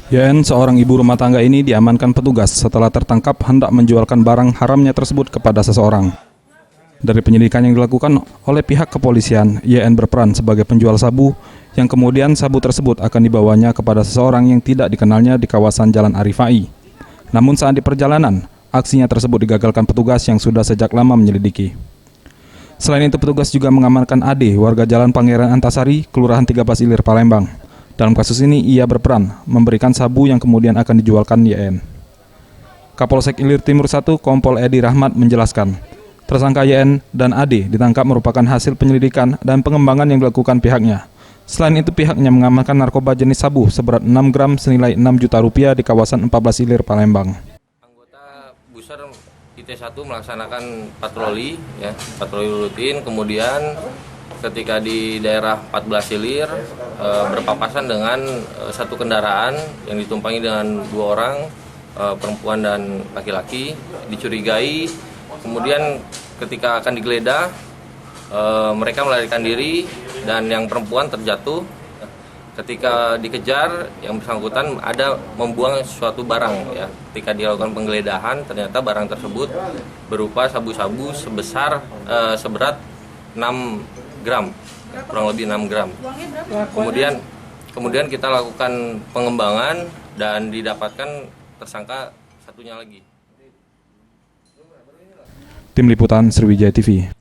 YN, seorang ibu rumah tangga ini diamankan petugas setelah tertangkap hendak menjualkan barang haramnya tersebut kepada seseorang. Dari penyelidikan yang dilakukan oleh pihak kepolisian, YN berperan sebagai penjual sabu yang kemudian sabu tersebut akan dibawanya kepada seseorang yang tidak dikenalnya di kawasan Jalan Arifai. Namun saat di perjalanan, aksinya tersebut digagalkan petugas yang sudah sejak lama menyelidiki. Selain itu, petugas juga mengamankan Ade, warga Jalan Pangeran Antasari, Kelurahan 13 Ilir, Palembang. Dalam kasus ini, ia berperan memberikan sabu yang kemudian akan dijualkan YN. Kapolsek Ilir Timur 1, Kompol Edi Rahmat menjelaskan, tersangka YN dan Ade ditangkap merupakan hasil penyelidikan dan pengembangan yang dilakukan pihaknya. Selain itu, pihaknya mengamankan narkoba jenis sabu seberat 6 gram senilai 6 juta rupiah di kawasan 14 Ilir, Palembang. Anggota Buser IT1 melaksanakan patroli rutin, kemudian ketika di daerah 14 Ilir berpapasan dengan satu kendaraan yang ditumpangi dengan 2 orang, perempuan dan laki-laki, dicurigai. Kemudian ketika akan digeledah, mereka melarikan diri dan yang perempuan terjatuh. Ketika dikejar, yang bersangkutan ada membuang suatu barang. Ketika dilakukan penggeledahan, ternyata barang tersebut berupa sabu-sabu seberat 6 gram, kurang lebih 6 gram. Kemudian kita lakukan pengembangan dan didapatkan tersangka satunya lagi. Tim Liputan Sriwijaya TV.